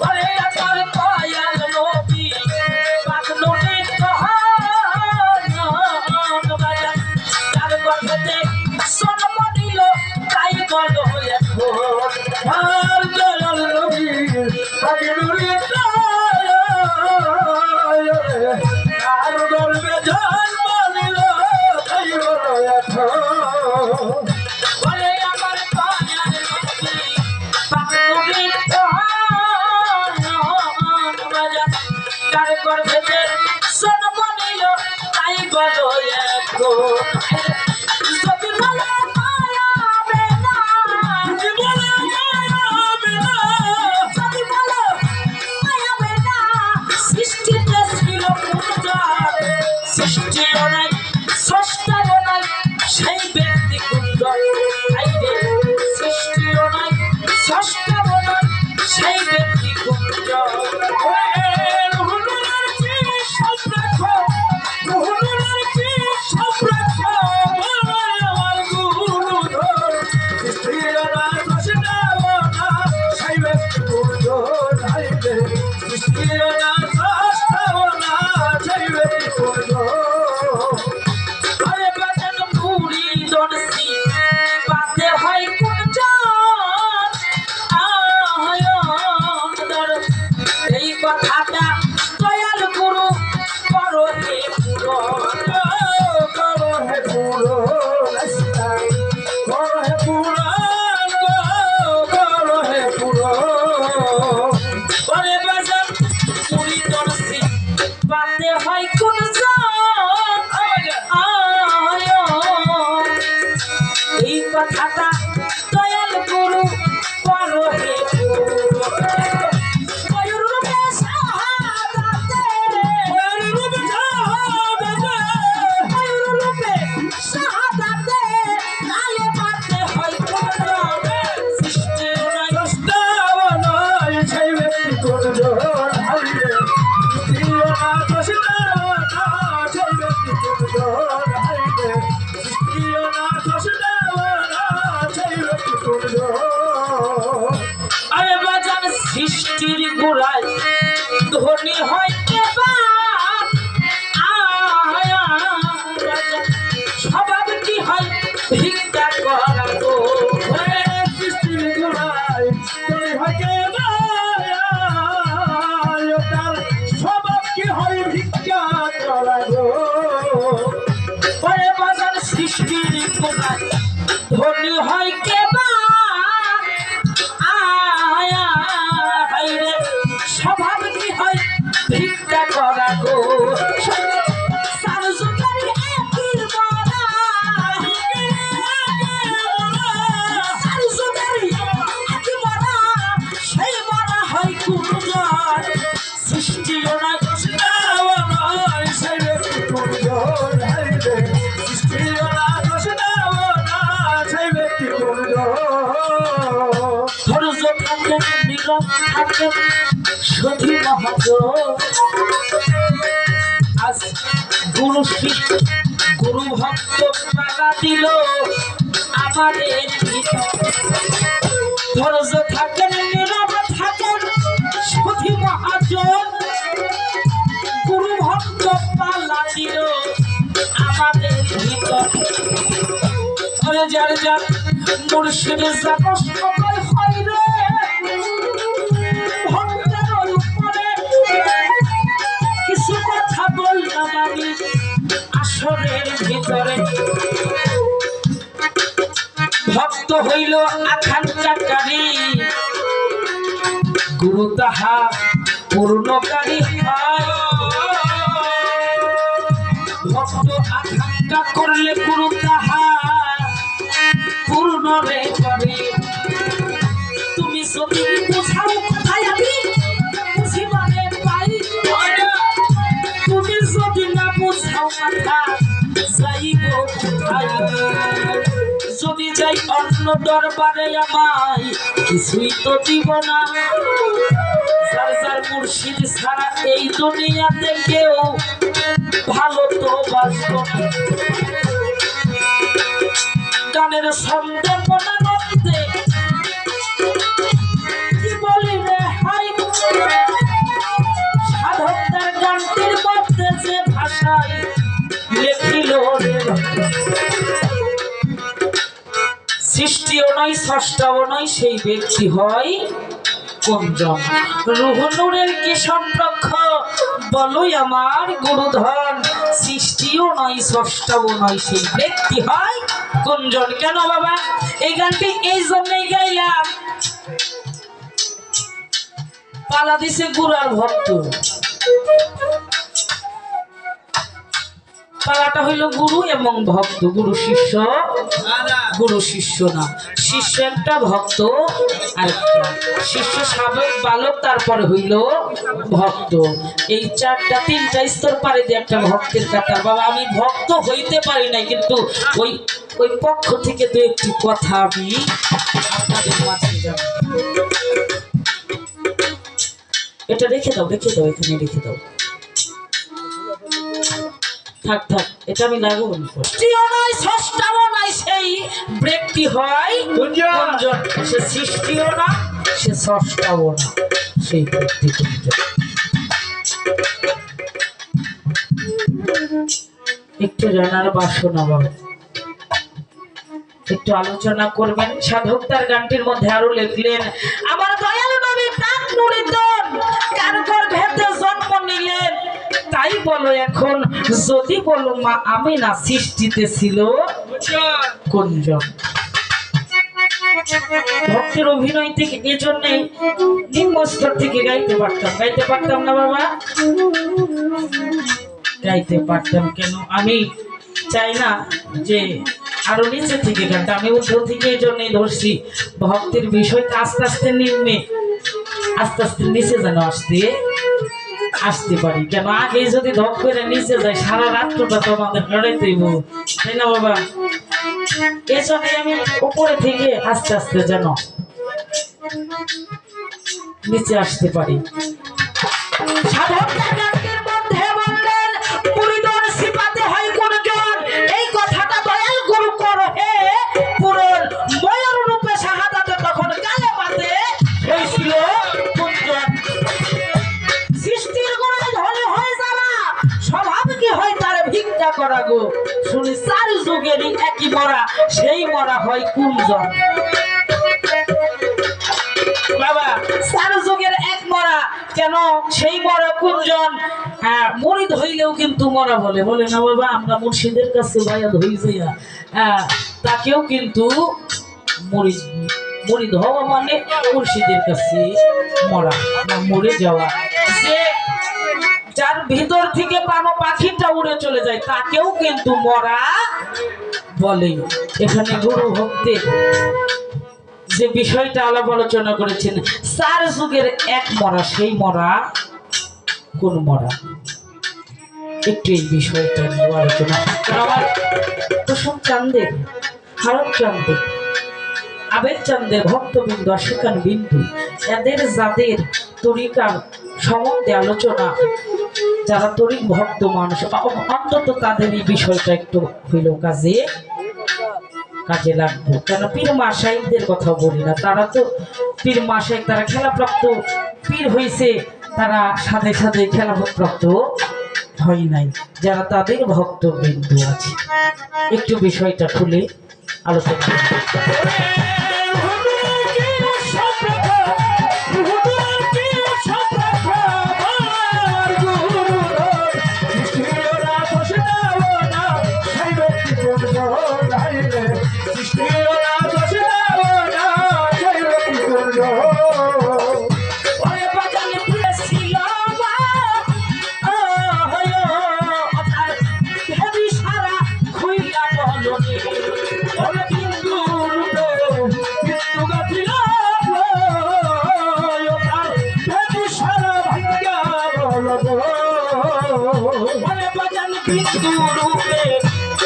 ওরে আমার দয়াল নবী বাদলুনি কহান বাজান যার গর্ভে জন্ম নিল তাই বলো এখন আর দয়াল নবী বাদলুনি আর গর্বে জন্ম নিল তাই বলো এখন ওরে আমার দয়াল নবী বাদলুনি কহান বাজান যার গর্ভে জন্ম নিল তাই বলো এখন যদি বলে মায়া বেদা যদি বলে মায়া বেদা সৃষ্টিতে ছিল পূজার সৃষ্টিও নাই স্রষ্টাও নাই সেই ব্যক্তি কুঞ্জন সৃষ্টিও নাই স্রষ্টাও নাই সেই ব্যক্তি কুঞ্জন আরে বাজান পুরি দনসি বাতে হয় কুঞ্জন আয়ন্দর এই কথাটা দয়াল গুরু করো হে পুরো করো হে পুরো করো হে পুরো করো হে পুরো ওরে বাজান পুরি দনসি বাতে হয় কুঞ্জন এই কথাটা দয়াল গুরু করো হে পুরো ময়ূর রূপে শাহাদাতে ময়ূর রূপে শাহাদাতে নালে বাতে হয় কুঞ্জন সৃষ্টি নাই আরে বাজান সৃষ্টির গোড়ায় ধনী হয় স্বভাব কি হয় ভিক্ষা করা গো স্বভাব কি হয় ভিক্ষা করা গো পরে বাজার সৃষ্টির গোড়ায় ধনী হয় স্বভাব কি হয় ভিক্ষা করা গো সৃষ্টিও নাই ধৈর্য থাকে নীরব থাকে সধি মহাজ আজ গুরু শিষ্য গুরু ভক্ত পালা দিল আমাদের ধৈর্য থাকেন নীরব থাকেন সধি মহাজন গুরু ভক্ত পালা দিল আমাদের ভিতর যার যার মুর্শিদের সকল হয় রে ভক্তের উপরে কিছু কথা বললাম আমি আসরের ভিতরে ভক্ত হইল আকাঙ্ক্ষাকারী গুরু তাহা পূর্ণকারী হয় ভক্ত আকাঙ্ক্ষা করলে গুরু তাহা পূর্ণ রে করে তুমি যদি বুঝাও কোথায় আমি বুঝি মানে পাই তুমি যদি না বুঝাও কথা যাইব কোথায় যদি যাই অন্য দরবারে আমায় কিছুই তো দিব না যার যার মুর্শিদ ছাড়া এই দুনিয়াতে কেউ ভালো তো বাসব না গানের ছন্দে মনে মধ্যে সৃষ্টিও নয় স্রষ্টাও নয় সেই ব্যক্তি হয় কোনজন? রুহুনুরের কি সম্পর্ক বলোই আমার গুরুধন? সৃষ্টিও নয় স্রষ্টাও নয় সেই ব্যক্তি হয় কোনজন? কেন বাবা এই গানটি এই জন্যই গাইলাম, পালা দিছে গুরার ভক্ত, পালাটা হইল গুরু এবং ভক্ত, গুরু শিষ্য, গুরু শিষ্য না, শিষ্য একটা ভক্ত আর শিষ্য সাবেক বালক, তারপরে হইল ভক্ত। এই চারটা তিনটা স্তর পারে দিয়ে একটা ভক্তের কাতার। বাবা আমি ভক্ত হইতে পারি নাই, কিন্তু ওই ওই পক্ষ থেকে দু একটি কথা আমি আপনাদের মাঝে যাব। এটা রেখে দাও, রেখে দাও, এখানে রেখে দাও, থাক থাক, এটা আমি লাগাবো না। ষষ্ঠাও নাই সেই ব্যক্তি হয় কোনজন? সে সৃষ্টিও না, সে ষষ্ঠাও না, সেই ব্যক্তি কোনজন? একটু জানার বাসনা বাবা, একটু আলোচনা করবেন। সাধক তার গানটির মধ্যে আরো লিখলেন, আমার দয়াল নবী প্রাণ মুরিদন কার গর্ভেতে জন্ম নিলেন, তাই বলো এখন যদি বলো মা আমিনা সৃষ্টিতে ছিল কোনজন? ভক্তের অভিনয় থেকে এজন্যে নিম্ন স্তর থেকে গাইতে পারতাম না বাবা, গাইতে পারতাম কেন? আমি চাই না যে আরো নিচে থেকে গানটা, আমি উদ্ধ থেকে এই জন্যই ধরছি, ভক্তের বিষয়টা আস্তে আস্তে নিম্নে আস্তে আস্তে নিচে যেন আসতে পারি। কেন আগে যদি ধপ করে নিচে যায় সারা রাত্রটা তো আমাদের লড়াইতে হইব, তাই না বাবা? এই জন্য আমি উপরে থেকে আস্তে আস্তে যেন নিচে আসতে পারি। সাধক গানটির মধ্যে বললেন মুরিদর সিফাতে হয় কোনজন? এই কথাটা দয়াল গুরু করো হে পুরন ময়ূর রূপে শাহাদাতে তখন গায়ে মাতে হয়েছিল কোনজন? সৃষ্টির গোড়ায় ধরে হয়ে যাওয়া স্বভাব কি হয় তার ভিক্ষা করা গো, শুনি চার যুগেরই একই মরা, সেই মরা হয় কোনজন? বাবা চার যুগের এক মরা, কেন সেই মরা কোনজন? হ্যাঁ মুরিদ হইলেও কিন্তু মরা বলে না বাবা, আমরা মুর্শিদের কাছে ভাইয়া ধই যাইয়া তাকেও কিন্তু মুরিদ হওয়া মানে মুর্শিদের কাছে মরা না মরে যাওয়া। যে যার ভিতর থেকে পানো পাখিটা উড়ে চলে যায় তাকেও কিন্তু মরা বলে। এখানে গুরু ভক্তের যে বিষয়টা আলাপ আলোচনা করেছেন, চার যুগের এক মরা, সেই মরা কোন মরা? একটু এই বিষয়টা নিয়ে আলোচনা। আমার কুসুম চান্দের, হারত চান্দের, আবেগ চান্দের ভক্তবৃন্দ, আশিকান বিন্দু, এদের যাদের তরিকার সম্বন্ধে আলোচনা, যারা তরিক ভক্ত মানুষ, অন্তত তাদের এই বিষয়টা একটু হইল কাজে লাগবো। কেন পীর মাশাইখদের কথা বলি না, তারা তো পীর মাশাইখ, তারা খেলাপ্রাপ্ত পীর হয়েছে, তারা সাথে সাথে খেলাপ্রাপ্ত হয় নাই। যারা তাদের ভক্তবৃন্দ আছে একটু বিষয়টা খুলে আলোচনা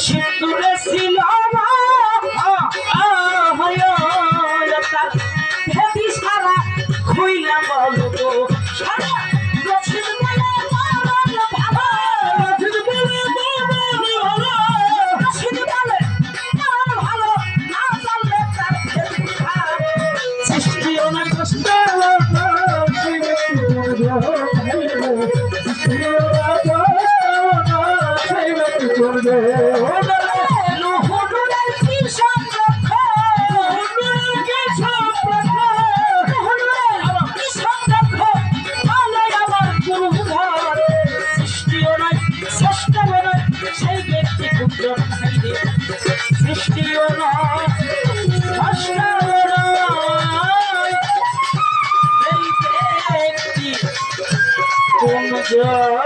সিন্দুরে ছিল সারা খুইলা বলবো সারা জয়